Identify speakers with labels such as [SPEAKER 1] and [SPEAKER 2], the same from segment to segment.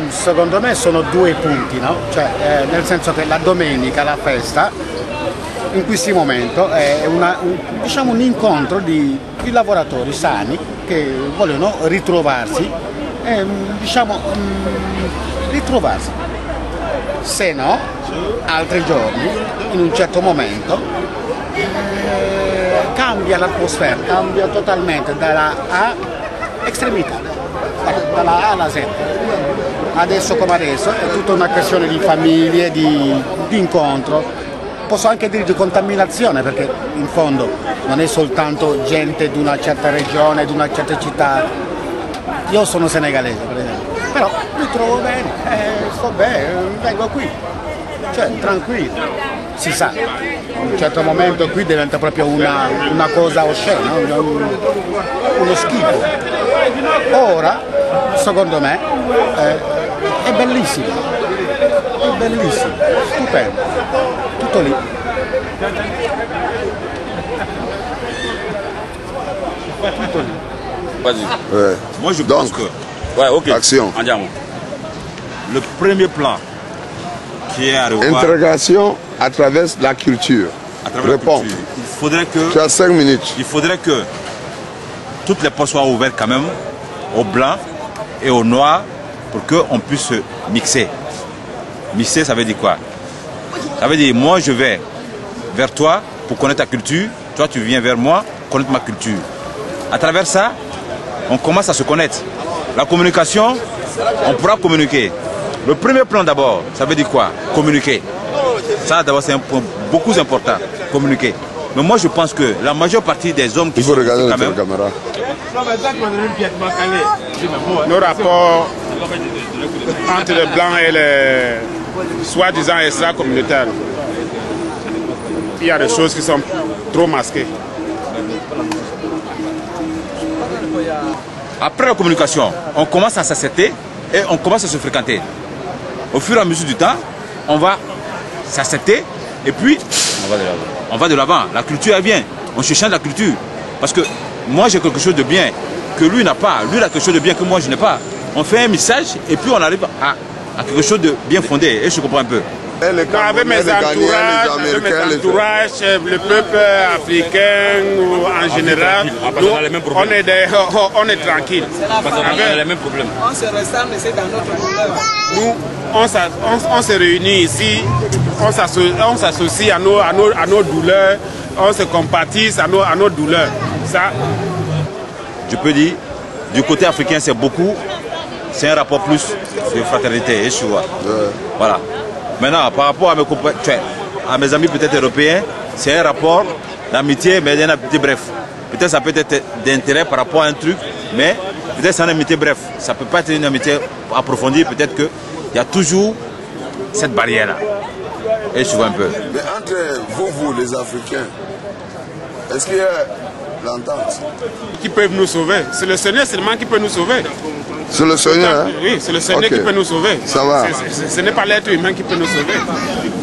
[SPEAKER 1] Secondo me sono due punti, no? Cioè, nel senso che la domenica, la festa, in questo momento è diciamo un incontro di lavoratori sani che vogliono ritrovarsi, ritrovarsi. Se no, altri giorni, in un certo momento, cambia l'atmosfera, cambia totalmente dalla A estremità, dalla A alla Z. Adesso come adesso è tutta una questione di famiglie, di incontro, posso anche dire di contaminazione, perché in fondo non è soltanto gente di una certa regione, di una certa città. Io sono senegalese per esempio, però mi trovo bene, sto bene, vengo qui, cioè tranquillo, si sa, a un certo momento qui diventa proprio una cosa oscena, uno schifo. Ora, secondo me, è bellissimo, stupendo, tutto lì. Tutto lì.
[SPEAKER 2] Vas-y.
[SPEAKER 3] Ouais.
[SPEAKER 2] Moi je
[SPEAKER 3] Donc,
[SPEAKER 2] pense que... Ouais, ok.
[SPEAKER 3] action.
[SPEAKER 2] Andiamo. Le premier plan qui est à revoir...
[SPEAKER 3] Intégration à travers la culture.
[SPEAKER 2] À travers
[SPEAKER 3] Réponds.
[SPEAKER 2] la culture. Il faudrait que...
[SPEAKER 3] Tu as 5 minutes.
[SPEAKER 2] Il faudrait que toutes les portes soient ouvertes quand même au blanc et au noir pour qu'on puisse se mixer. Mixer, ça veut dire quoi? Ça veut dire moi je vais vers toi pour connaître ta culture, toi tu viens vers moi pour connaître ma culture. À travers ça, on commence à se connaître. La communication, on pourra communiquer. Le premier plan d'abord, ça veut dire quoi? Communiquer. Ça d'abord c'est un point beaucoup important, communiquer. Mais moi je pense que la majeure partie des hommes qui
[SPEAKER 3] Il faut
[SPEAKER 2] sont
[SPEAKER 3] regarder
[SPEAKER 2] ici, quand
[SPEAKER 3] la
[SPEAKER 2] même,
[SPEAKER 3] caméra.
[SPEAKER 4] Nos rapports entre les blancs et les soi-disant extra-communautaires, il y a des choses qui sont trop masquées.
[SPEAKER 2] après la communication, on commence à s'accepter et on commence à se fréquenter. Au fur et à mesure du temps, on va s'accepter et puis on va de l'avant. La culture est bien, on se change la culture. Parce que moi j'ai quelque chose de bien que lui n'a pas. Lui il a quelque chose de bien que moi je n'ai pas. On fait un message et puis on arrive à quelque chose de bien fondé. Et je comprends un peu.
[SPEAKER 4] Avec mes entourages, le peuple africain ou en général, on est tranquille.
[SPEAKER 5] On se ressemble, c'est dans notre couleur.
[SPEAKER 4] Nous, on se réunit ici, on s'associe à nos douleurs, on se compatisse à nos douleurs. Ça,
[SPEAKER 2] je peux dire, du côté africain c'est beaucoup, c'est un rapport plus de fraternité. Et je vois. Voilà. Maintenant, par rapport à mes amis peut-être européens, c'est un rapport d'amitié, mais d'une amitié bref. Peut-être ça peut être d'intérêt par rapport à un truc, mais peut-être c'est une amitié bref. Ça ne peut pas être une amitié approfondie, peut-être qu'il y a toujours cette barrière-là. Et je vois un peu.
[SPEAKER 3] Mais entre vous, les Africains, est-ce qu'il y a l'entente?
[SPEAKER 4] qui peuvent nous sauver. C'est le Seigneur seulement qui peut nous sauver.
[SPEAKER 3] C'est le Seigneur, hein?
[SPEAKER 4] Oui, c'est le Seigneur qui peut nous sauver.
[SPEAKER 3] Ça va.
[SPEAKER 4] Ce n'est pas l'être humain qui peut nous sauver.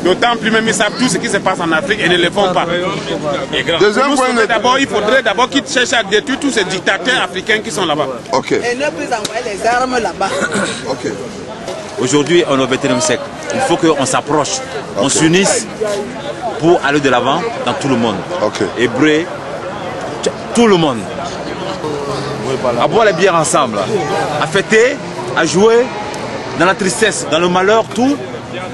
[SPEAKER 4] D'autant plus même ils savent tout ce qui se passe en Afrique et ne le font pas.
[SPEAKER 3] Deuxième point
[SPEAKER 4] il faudrait d'abord qu'ils cherchent à détruire tous ces dictateurs africains qui sont là-bas.
[SPEAKER 3] Ok.
[SPEAKER 5] Et ne plus envoyer les armes là-bas.
[SPEAKER 3] Ok.
[SPEAKER 2] Aujourd'hui, on est au XXIe siècle. Il faut qu'on s'approche, on s'unisse pour aller de l'avant dans tout le monde.
[SPEAKER 3] Ok.
[SPEAKER 2] Hébreu, tout le monde. À boire les bières ensemble, à fêter, à jouer, dans la tristesse, dans le malheur, tout.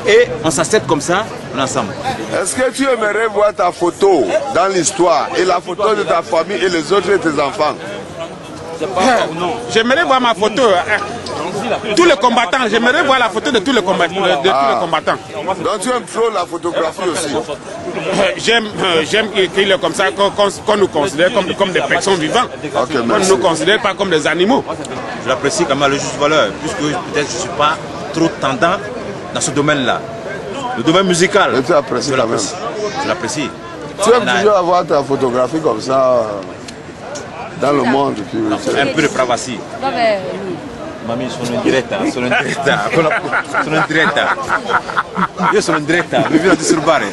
[SPEAKER 2] Et on s'accepte comme ça, on est ensemble.
[SPEAKER 3] Est-ce que tu aimerais voir ta photo dans l'histoire et la photo de ta famille et les autres de tes enfants?
[SPEAKER 4] J'aimerais voir ma photo. Tous les combattants, j'aimerais voir la photo de tous les combattants.
[SPEAKER 3] Donc tu aimes trop la photographie aussi?
[SPEAKER 4] J'aime qu'il est comme ça, qu'on nous considère comme des personnes vivantes.
[SPEAKER 3] Okay,
[SPEAKER 4] qu'on ne nous considère pas comme des animaux.
[SPEAKER 2] Je l'apprécie quand même à la juste valeur, puisque peut-être je ne suis pas trop tendant dans ce domaine-là. Le domaine musical,
[SPEAKER 3] je l'apprécie.
[SPEAKER 2] Je l'apprécie.
[SPEAKER 3] Tu aimes toujours avoir ta photographie comme ça dans le monde?
[SPEAKER 2] Un peu de privacy. Mami, sono in diretta, sono in diretta. Io sono in diretta, mi viene a disturbare.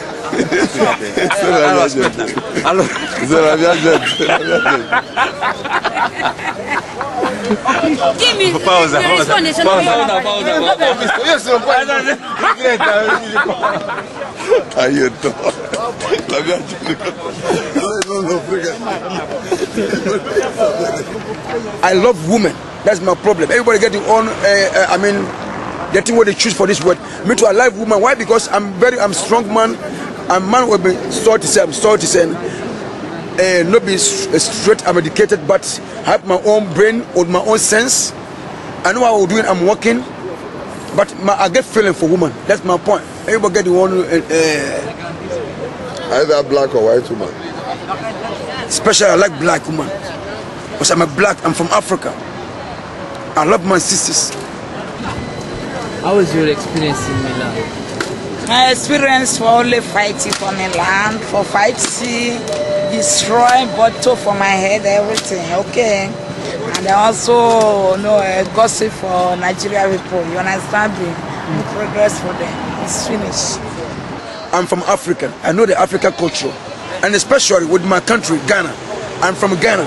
[SPEAKER 6] I love women. That's my problem. Everybody getting on. Getting what they choose for this word. Me too. I love women. Why? Because I'm strong man. I'm man will be sorry to say. I'm sorry to say. Not be straight. I'm educated, but I have my own brain or my own sense. I know what I'm doing. I'm working, but I get feeling for women. That's my point. Everybody getting one.
[SPEAKER 3] Either black or white woman.
[SPEAKER 6] Especially I like black women. Because I'm I'm from Africa. I love my sisters.
[SPEAKER 7] How was your experience in Milan?
[SPEAKER 8] My experience for only fighting for Milan, for fighting, destroy bottle for my head, everything, okay? And I also know gossip for Nigeria people, you understand me? No progress for them, it's finished.
[SPEAKER 6] I'm from Africa, I know the African culture, and especially with my country, Ghana. I'm from Ghana.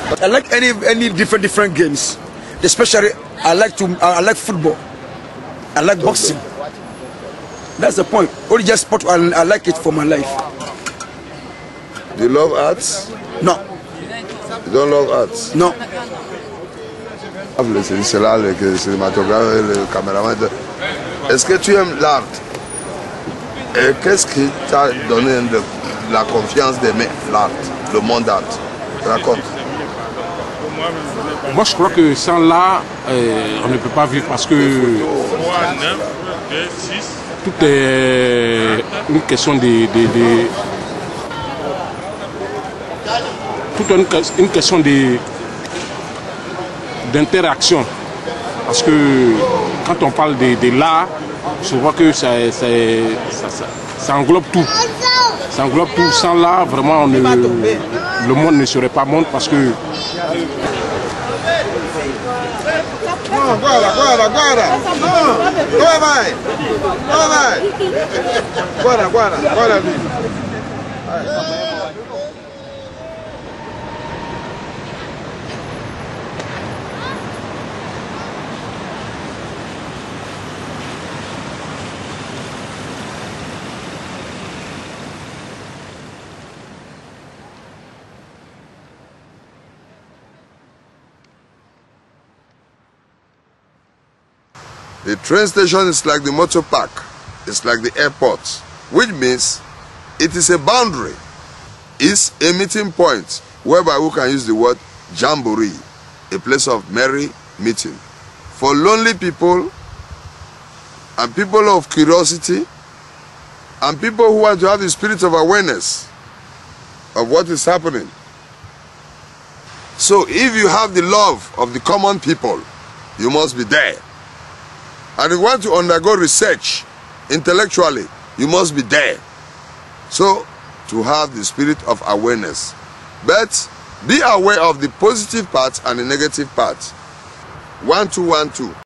[SPEAKER 6] But I like any different games. Especially I like football. I like boxing. That's the point. Only just sport I like it for my life.
[SPEAKER 3] Do you love arts?
[SPEAKER 6] No.
[SPEAKER 3] You don't love arts?
[SPEAKER 6] No.
[SPEAKER 3] C'est là le cinématographe, le caméraman. Est-ce que tu aimes l'art? Et qu'est-ce qui t'a donné la confiance d'aimer l'art, le monde d'art? Raconte.
[SPEAKER 4] Moi, je crois que sans l'art, on ne peut pas vivre parce que tout est une question une question d'interaction. Parce que quand on parle de l'art, je vois que ça englobe tout. Ça englobe tout. Sans l'art, vraiment, le monde ne serait pas monde parce que...
[SPEAKER 3] Guarda. Dove vai? Guarda lì. The train station is like the motor park. It's like the airport, which means it is a boundary. It's a meeting point whereby we can use the word jamboree, a place of merry meeting. For lonely people and people of curiosity and people who want to have the spirit of awareness of what is happening. So if you have the love of the common people, you must be there. And if you want to undergo research intellectually, you must be there. So, to have the spirit of awareness. But be aware of the positive parts and the negative parts. 1, 2, 1, 2.